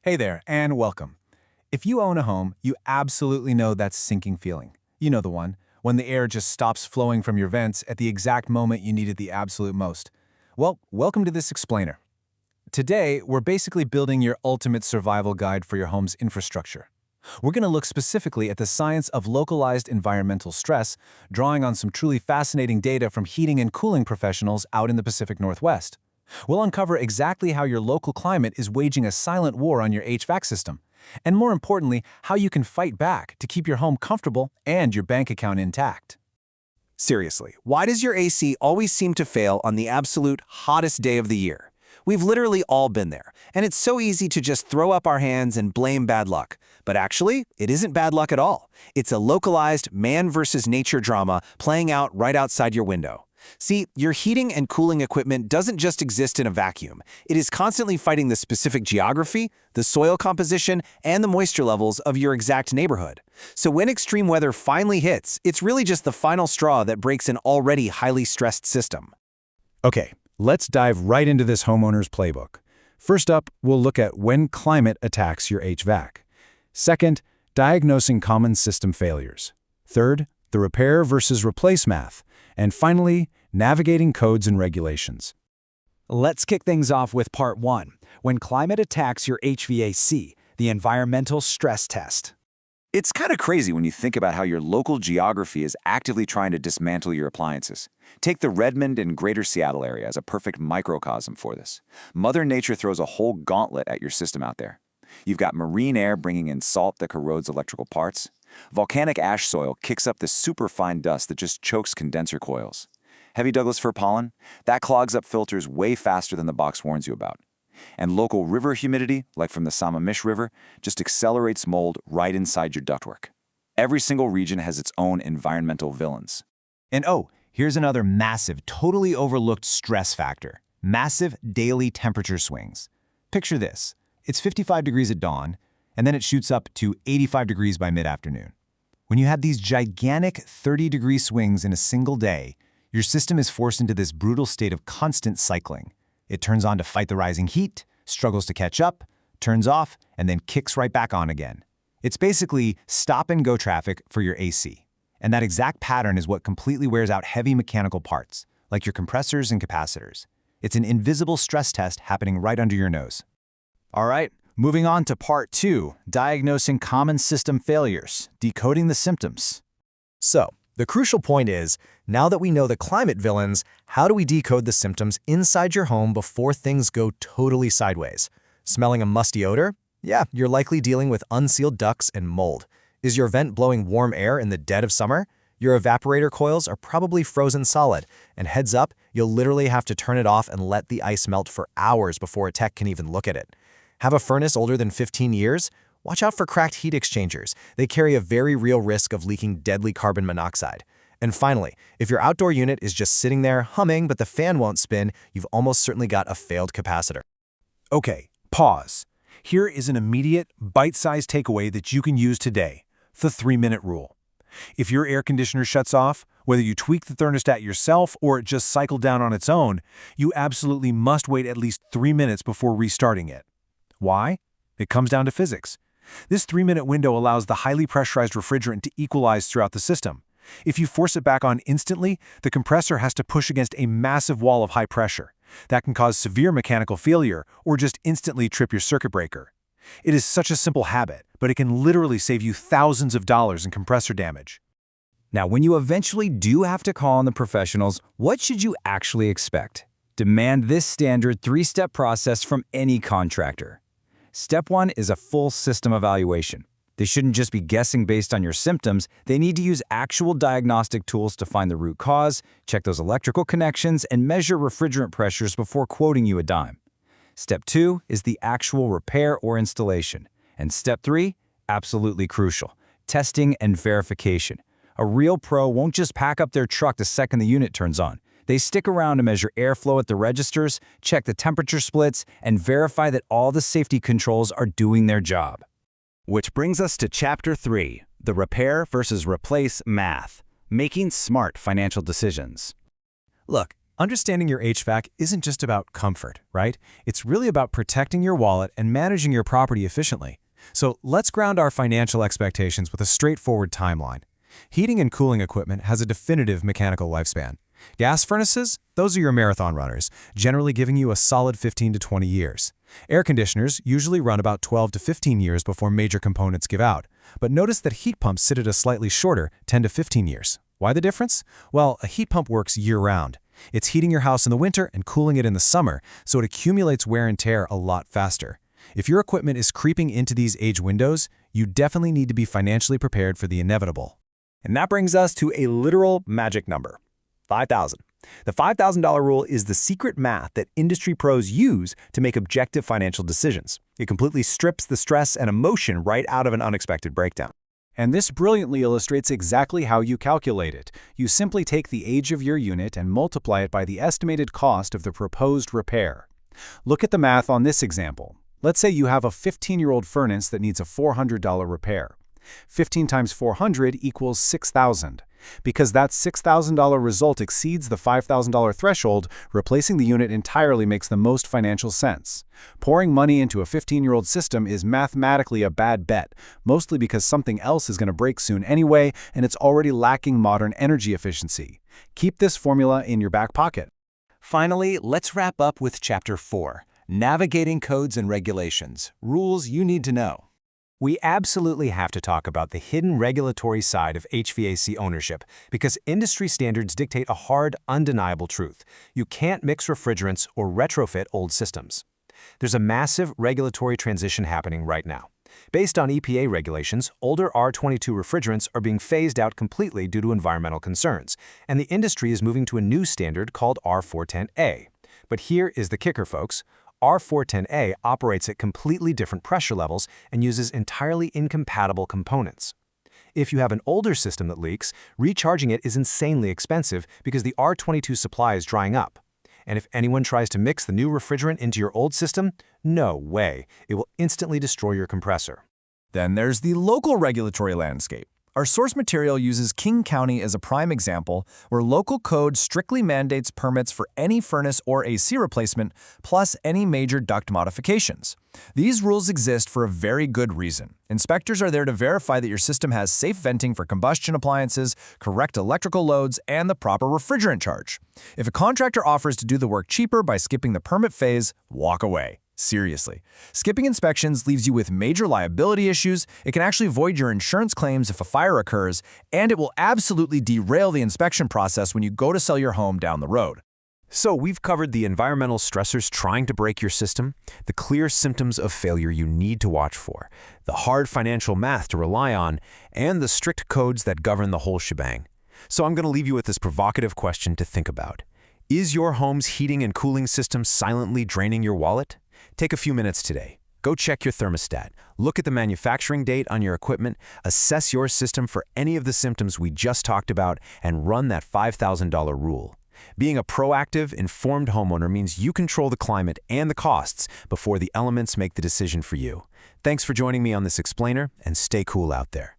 Hey there, and welcome. If you own a home, you absolutely know that sinking feeling. You know the one, when the air just stops flowing from your vents at the exact moment you need it the absolute most. Well, welcome to this explainer. Today, we're basically building your ultimate survival guide for your home's infrastructure. We're going to look specifically at the science of localized environmental stress, drawing on some truly fascinating data from heating and cooling professionals out in the Pacific Northwest. We'll uncover exactly how your local climate is waging a silent war on your HVAC system, and more importantly, how you can fight back to keep your home comfortable and your bank account intact. Seriously, why does your AC always seem to fail on the absolute hottest day of the year? We've literally all been there, and it's so easy to just throw up our hands and blame bad luck. But actually, it isn't bad luck at all. It's a localized man versus nature drama playing out right outside your window. See, your heating and cooling equipment doesn't just exist in a vacuum. It is constantly fighting the specific geography, the soil composition, and the moisture levels of your exact neighborhood. So when extreme weather finally hits, it's really just the final straw that breaks an already highly stressed system. Okay, let's dive right into this homeowner's playbook. First up, we'll look at when climate attacks your HVAC. Second, diagnosing common system failures. Third, the repair versus replace math. And finally, navigating codes and regulations. Let's kick things off with part 1, when climate attacks your HVAC, the environmental stress test. It's kind of crazy when you think about how your local geography is actively trying to dismantle your appliances. Take the Redmond and Greater Seattle area as a perfect microcosm for this. Mother Nature throws a whole gauntlet at your system out there. You've got marine air bringing in salt that corrodes electrical parts. Volcanic ash soil kicks up this superfine dust that just chokes condenser coils. Heavy Douglas fir pollen, that clogs up filters way faster than the box warns you about. And local river humidity, like from the Sammamish River, just accelerates mold right inside your ductwork. Every single region has its own environmental villains. And oh, here's another massive, totally overlooked stress factor: massive daily temperature swings. Picture this. It's 55 degrees at dawn, and then it shoots up to 85 degrees by mid-afternoon. When you have these gigantic 30-degree swings in a single day, your system is forced into this brutal state of constant cycling. It turns on to fight the rising heat, struggles to catch up, turns off, and then kicks right back on again. It's basically stop-and-go traffic for your AC. And that exact pattern is what completely wears out heavy mechanical parts, like your compressors and capacitors. It's an invisible stress test happening right under your nose. All right, moving on to part 2, diagnosing common system failures, decoding the symptoms. So, the crucial point is, now that we know the climate villains, how do we decode the symptoms inside your home before things go totally sideways? Smelling a musty odor? Yeah, you're likely dealing with unsealed ducts and mold. Is your vent blowing warm air in the dead of summer? Your evaporator coils are probably frozen solid, and heads up, you'll literally have to turn it off and let the ice melt for hours before a tech can even look at it. Have a furnace older than 15 years? Watch out for cracked heat exchangers. They carry a very real risk of leaking deadly carbon monoxide. And finally, if your outdoor unit is just sitting there humming but the fan won't spin, you've almost certainly got a failed capacitor. Okay, pause. Here is an immediate, bite-sized takeaway that you can use today: the 3-minute rule. If your air conditioner shuts off, whether you tweak the thermostat yourself or it just cycled down on its own, you absolutely must wait at least 3 minutes before restarting it. Why? It comes down to physics. This 3-minute window allows the highly pressurized refrigerant to equalize throughout the system. If you force it back on instantly, the compressor has to push against a massive wall of high pressure. That can cause severe mechanical failure or just instantly trip your circuit breaker. It is such a simple habit, but it can literally save you thousands of dollars in compressor damage. Now, when you eventually do have to call on the professionals, what should you actually expect? Demand this standard 3-step process from any contractor. Step 1 is a full system evaluation. They shouldn't just be guessing based on your symptoms. They need to use actual diagnostic tools to find the root cause, check those electrical connections, and measure refrigerant pressures before quoting you a dime. Step 2 is the actual repair or installation. And step 3, absolutely crucial, testing and verification. A real pro won't just pack up their truck the second the unit turns on. They stick around to measure airflow at the registers, check the temperature splits, and verify that all the safety controls are doing their job. Which brings us to Chapter 3, the repair versus replace math, making smart financial decisions. Look, Understanding your HVAC isn't just about comfort, right? It's really about protecting your wallet and managing your property efficiently. So let's ground our financial expectations with a straightforward timeline. Heating and cooling equipment has a definitive mechanical lifespan. Gas furnaces? Those are your marathon runners, generally giving you a solid 15 to 20 years. Air conditioners usually run about 12 to 15 years before major components give out. But notice that heat pumps sit at a slightly shorter 10 to 15 years. Why the difference? Well, a heat pump works year-round. It's heating your house in the winter and cooling it in the summer, so it accumulates wear and tear a lot faster. If your equipment is creeping into these age windows, you definitely need to be financially prepared for the inevitable. And that brings us to a literal magic number, $5,000. The $5,000 rule is the secret math that industry pros use to make objective financial decisions. It completely strips the stress and emotion right out of an unexpected breakdown. And this brilliantly illustrates exactly how you calculate it. You simply take the age of your unit and multiply it by the estimated cost of the proposed repair. Look at the math on this example. Let's say you have a 15-year-old furnace that needs a $400 repair. 15 times 400 equals $6,000. Because that $6,000 result exceeds the $5,000 threshold, replacing the unit entirely makes the most financial sense. Pouring money into a 15-year-old system is mathematically a bad bet, mostly because something else is going to break soon anyway, and it's already lacking modern energy efficiency. Keep this formula in your back pocket. Finally, let's wrap up with Chapter 4, Navigating Codes and Regulations, Rules You Need to Know. We absolutely have to talk about the hidden regulatory side of HVAC ownership because industry standards dictate a hard, undeniable truth. You can't mix refrigerants or retrofit old systems. There's a massive regulatory transition happening right now. Based on EPA regulations, older R22 refrigerants are being phased out completely due to environmental concerns, and the industry is moving to a new standard called R410A. But here is the kicker, folks. R410A operates at completely different pressure levels and uses entirely incompatible components. If you have an older system that leaks, recharging it is insanely expensive because the R22 supply is drying up. And if anyone tries to mix the new refrigerant into your old system, no way. It will instantly destroy your compressor. Then there's the local regulatory landscape. Our source material uses King County as a prime example, where local code strictly mandates permits for any furnace or AC replacement, plus any major duct modifications. These rules exist for a very good reason. Inspectors are there to verify that your system has safe venting for combustion appliances, correct electrical loads, and the proper refrigerant charge. If a contractor offers to do the work cheaper by skipping the permit phase, walk away. Seriously. Skipping inspections leaves you with major liability issues, it can actually void your insurance claims if a fire occurs, and it will absolutely derail the inspection process when you go to sell your home down the road. So we've covered the environmental stressors trying to break your system, the clear symptoms of failure you need to watch for, the hard financial math to rely on, and the strict codes that govern the whole shebang. So I'm going to leave you with this provocative question to think about. Is your home's heating and cooling system silently draining your wallet? Take a few minutes today. Go check your thermostat, look at the manufacturing date on your equipment, assess your system for any of the symptoms we just talked about, and run that $5,000 rule. Being a proactive, informed homeowner means you control the climate and the costs before the elements make the decision for you. Thanks for joining me on this explainer, and stay cool out there.